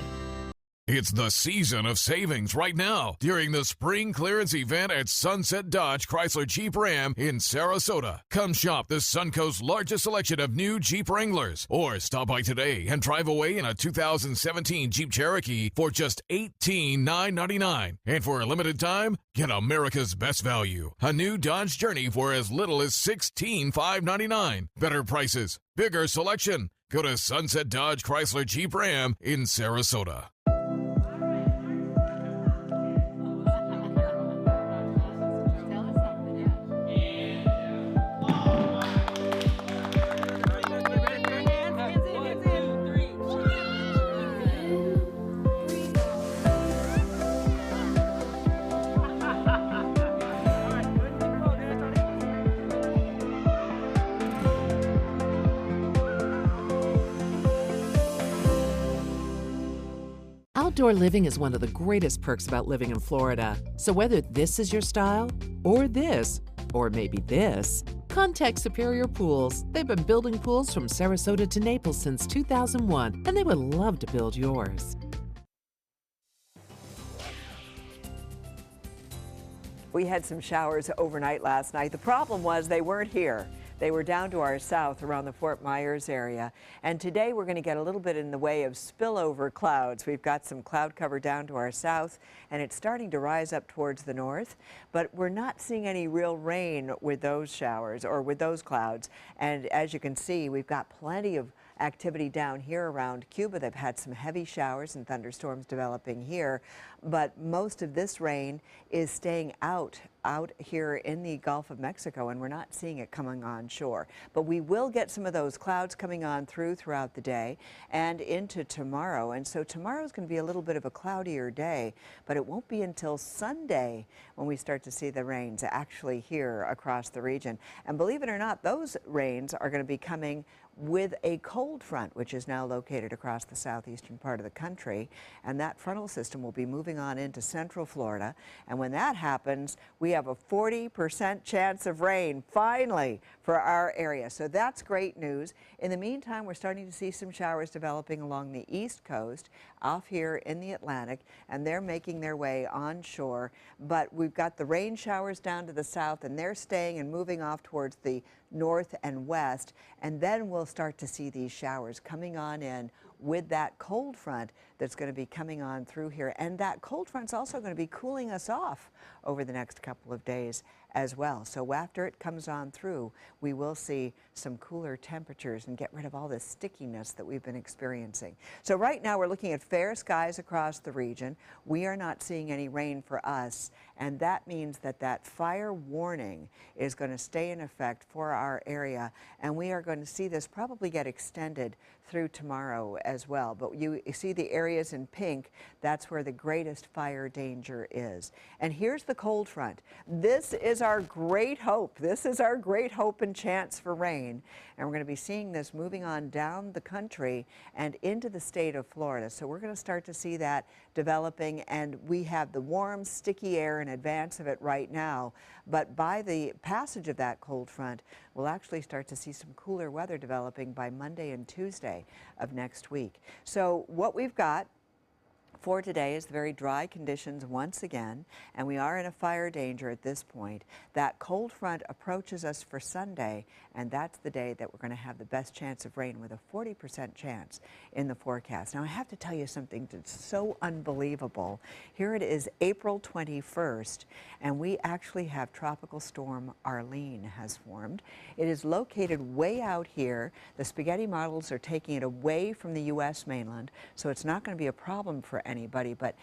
It's the season of savings right now during the spring clearance event at Sunset Dodge Chrysler Jeep Ram in Sarasota. Come shop the Suncoast's largest selection of new Jeep Wranglers, or stop by today and drive away in a 2017 Jeep Cherokee for just $18,999. And for a limited time, get America's best value, a new Dodge Journey for as little as $16,599. Better prices, bigger selection. Go to Sunset Dodge Chrysler Jeep Ram in Sarasota. Outdoor living is one of the greatest perks about living in Florida. So whether this is your style, or this, or maybe this, contact Superior Pools. They've been building pools from Sarasota to Naples since 2001, and they would love to build yours. We had some showers overnight last night. The problem was they weren't here. They were down to our south around the Fort Myers area. And today we're going to get a little bit in the way of spillover clouds. We've got some cloud cover down to our south, and it's starting to rise up towards the north. But we're not seeing any real rain with those showers or with those clouds. And as you can see, we've got plenty of activity down here around Cuba. They've had some heavy showers and thunderstorms developing here, but most of this rain is staying out here in the Gulf of Mexico, and we're not seeing it coming on shore. But we will get some of those clouds coming on throughout the day and into tomorrow. And so tomorrow is going to be a little bit of a cloudier day, but it won't be until Sunday when we start to see the rains actually here across the region. And believe it or not, those rains are going to be coming with a cold front, which is now located across the southeastern part of the country. And that frontal system will be moving on into central Florida. And when that happens, we have a 40% chance of rain, finally, for our area. So that's great news. In the meantime, we're starting to see some showers developing along the east coast, off here in the Atlantic, and they're making their way onshore. But we've got the rain showers down to the south, and they're staying and moving off towards the north and west, and then we'll start to see these showers coming on in with that cold front that's going to be coming on through here. And that cold front's also going to be cooling us off over the next couple of days as well. So after it comes on through, we will see some cooler temperatures and get rid of all this stickiness that we've been experiencing. So right now we're looking at fair skies across the region. We are not seeing any rain for us, and that means that that fire warning is going to stay in effect for our area, and we are going to see this probably get extended through tomorrow as well. But you see the areas in pink, that's where the greatest fire danger is. And here's the cold front. This is our great hope. This is our great hope and chance for rain. And we're going to be seeing this moving on down the country and into the state of Florida. So we're going to start to see that developing, and we have the warm, sticky air in advance of it right now. But by the passage of that cold front, we'll actually start to see some cooler weather developing by Monday and Tuesday of next week. So what we've got for today is very dry conditions once again, and we are in a fire danger at this point. That cold front approaches us for Sunday, and that's the day that we're going to have the best chance of rain, with a 40% chance in the forecast. Now I have to tell you something that's so unbelievable. Here it is, April 21st, and we actually have Tropical Storm Arlene has formed. It is located way out here. The spaghetti models are taking it away from the U.S. mainland, so it's not going to be a problem for anybody, but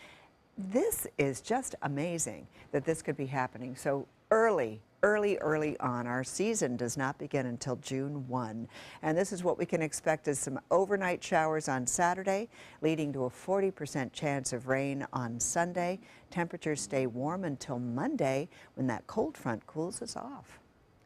this is just amazing that this could be happening so early on. Our season does not begin until June 1, and this is what we can expect as some overnight showers on Saturday, leading to a 40% chance of rain on Sunday. Temperatures stay warm until Monday, when that cold front cools us off.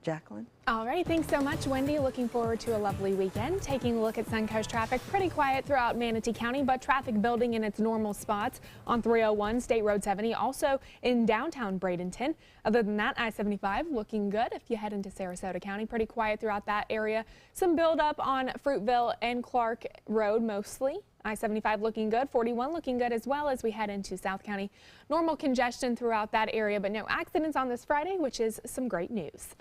Jacqueline? All right, thanks so much, Wendy. Looking forward to a lovely weekend. Taking a look at Suncoast traffic, pretty quiet throughout Manatee County, but traffic building in its normal spots on 301, State Road 70, also in downtown Bradenton. Other than that, I-75 looking good if you head into Sarasota County. Pretty quiet throughout that area. Some buildup on Fruitville and Clark Road mostly. I-75 looking good, 41 looking good as well as we head into South County. Normal congestion throughout that area, but no accidents on this Friday, which is some great news.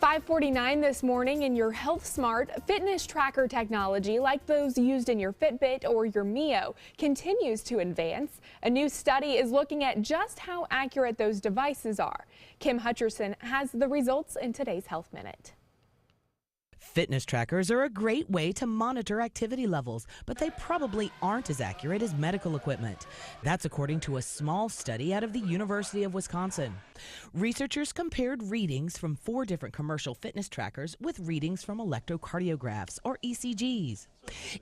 5:49 this morning, and your Health Smart fitness tracker technology, like those used in your Fitbit or your Mio, continues to advance. A new study is looking at just how accurate those devices are. Kim Hutcherson has the results in today's Health Minute. Fitness trackers are a great way to monitor activity levels, but they probably aren't as accurate as medical equipment. That's according to a small study out of the University of Wisconsin. Researchers compared readings from 4 different commercial fitness trackers with readings from electrocardiographs, or ECGs.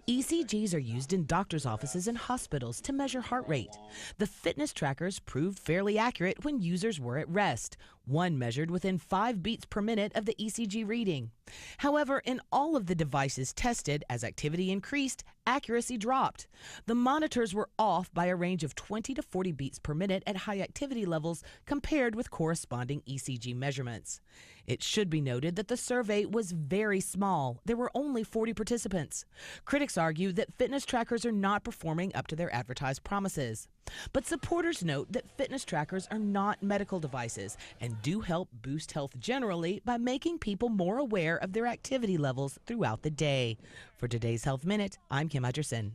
ECGs are used in doctors' offices and hospitals to measure heart rate. The fitness trackers proved fairly accurate when users were at rest. One measured within 5 beats per minute of the ECG reading. However, in all of the devices tested, as activity increased, accuracy dropped. The monitors were off by a range of 20 to 40 beats per minute at high activity levels compared with corresponding ECG measurements. It should be noted that the survey was very small. There were only 40 participants. Critics argue that fitness trackers are not performing up to their advertised promises. But supporters note that fitness trackers are not medical devices and do help boost health generally by making people more aware of their activity levels throughout the day. For today's Health Minute, I'm Kim Hutcherson.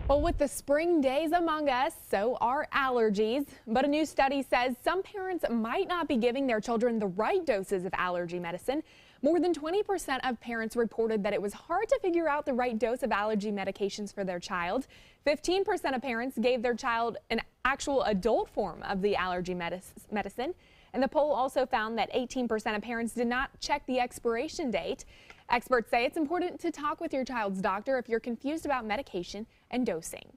Well, with the spring days among us, so are allergies. But a new study says some parents might not be giving their children the right doses of allergy medicine. More than 20% of parents reported that it was hard to figure out the right dose of allergy medications for their child. 15% of parents gave their child an actual adult form of the allergy medicine. And the poll also found that 18% of parents did not check the expiration date. Experts say it's important to talk with your child's doctor if you're confused about medication and dosing.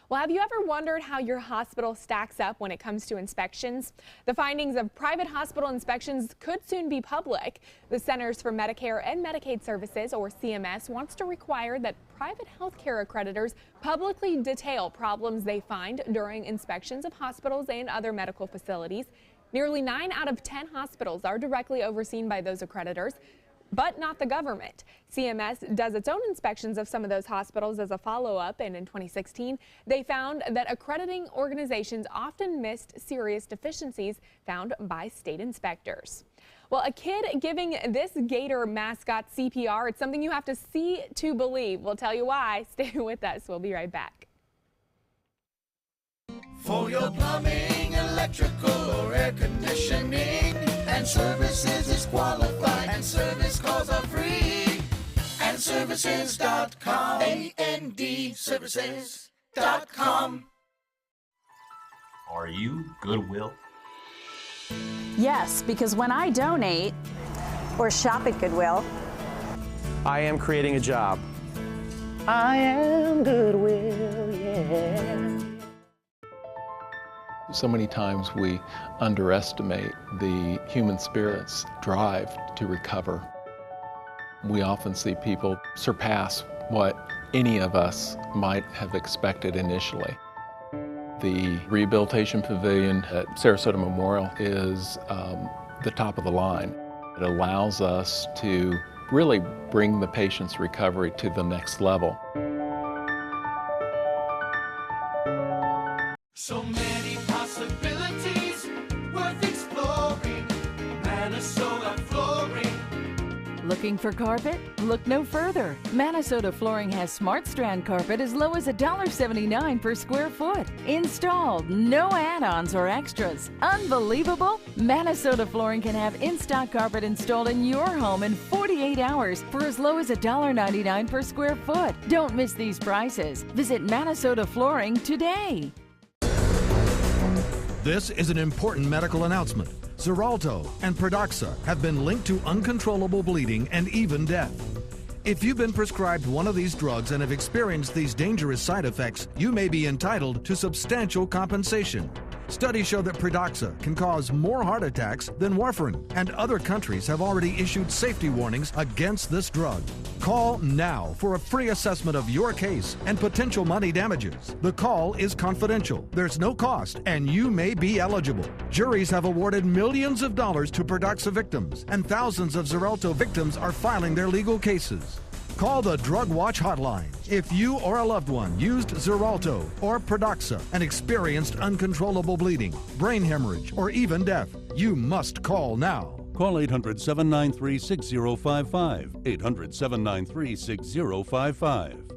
Well, have you ever wondered how your hospital stacks up when it comes to inspections? The findings of private hospital inspections could soon be public. The Centers for Medicare and Medicaid Services, or CMS, wants to require that private healthcare accreditors publicly detail problems they find during inspections of hospitals and other medical facilities. Nearly 9 out of 10 hospitals are directly overseen by those accreditors, but not the government. CMS does its own inspections of some of those hospitals as a follow-up, and in 2016, they found that accrediting organizations often missed serious deficiencies found by state inspectors. Well, a kid giving this Gator mascot CPR, it's something you have to see to believe. We'll tell you why. Stay with us. We'll be right back. For your plumbing, electrical, or air conditioning, and services is qualified, and service calls are free. And services.com, AND services.com. Are you Goodwill? Yes, because when I donate or shop at Goodwill, I am creating a job. I am Goodwill, yeah. So many times we underestimate the human spirit's drive to recover. We often see people surpass what any of us might have expected initially. The Rehabilitation Pavilion at Sarasota Memorial is the top of the line. It allows us to really bring the patient's recovery to the next level. So many possibilities worth exploring. Minnesota Flooring. Looking for carpet? Look no further. Minnesota Flooring has Smart Strand carpet as low as $1.79 per square foot. Installed, no add-ons or extras. Unbelievable? Minnesota Flooring can have in-stock carpet installed in your home in 48 hours for as low as $1.99 per square foot. Don't miss these prices. Visit Minnesota Flooring today. This is an important medical announcement. Xarelto and Pradaxa have been linked to uncontrollable bleeding and even death. If you've been prescribed one of these drugs and have experienced these dangerous side effects, you may be entitled to substantial compensation. Studies show that Pradaxa can cause more heart attacks than warfarin, and other countries have already issued safety warnings against this drug. Call now for a free assessment of your case and potential money damages. The call is confidential. There's no cost, and you may be eligible. Juries have awarded millions of dollars to Pradaxa victims, and thousands of Xarelto victims are filing their legal cases. Call the Drug Watch hotline. If you or a loved one used Xarelto or Pradaxa and experienced uncontrollable bleeding, brain hemorrhage, or even death, you must call now. Call 800-793-6055. 800-793-6055.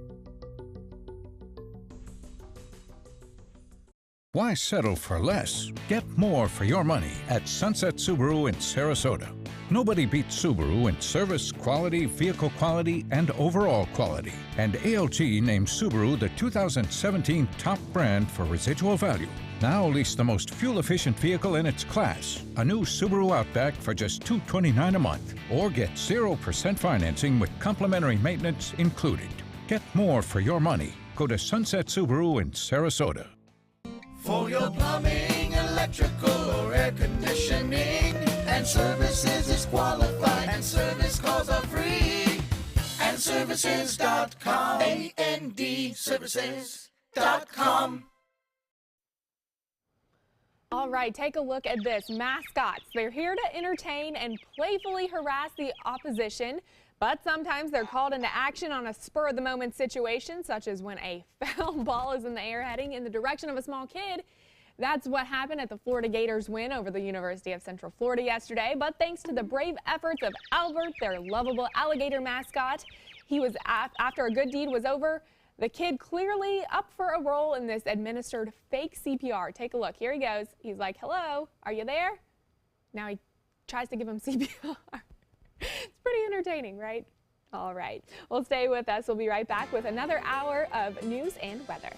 Why settle for less? Get more for your money at Sunset Subaru in Sarasota. Nobody beats Subaru in service, quality, vehicle quality, and overall quality. And ALT named Subaru the 2017 top brand for residual value. Now lease the most fuel-efficient vehicle in its class, a new Subaru Outback for just $229 a month. Or get 0% financing with complimentary maintenance included. Get more for your money. Go to Sunset Subaru in Sarasota. For your plumbing, electrical, or air conditioning, and services is qualified, and service calls are free. And services.com. AND services.com. All right, take a look at this. Mascots. They're here to entertain and playfully harass the opposition, but sometimes they're called into action on a spur-of-the-moment situation, such as when a foul ball is in the air heading in the direction of a small kid. That's what happened at the Florida Gators' win over the University of Central Florida yesterday, but thanks to the brave efforts of Albert, their lovable alligator mascot, he was after a good deed was over, the kid clearly up for a role in this administered fake CPR. Take a look. Here he goes. He's like, hello, are you there? Now he tries to give him CPR. It's pretty entertaining, right? All right. Well, stay with us. We'll be right back with another hour of news and weather.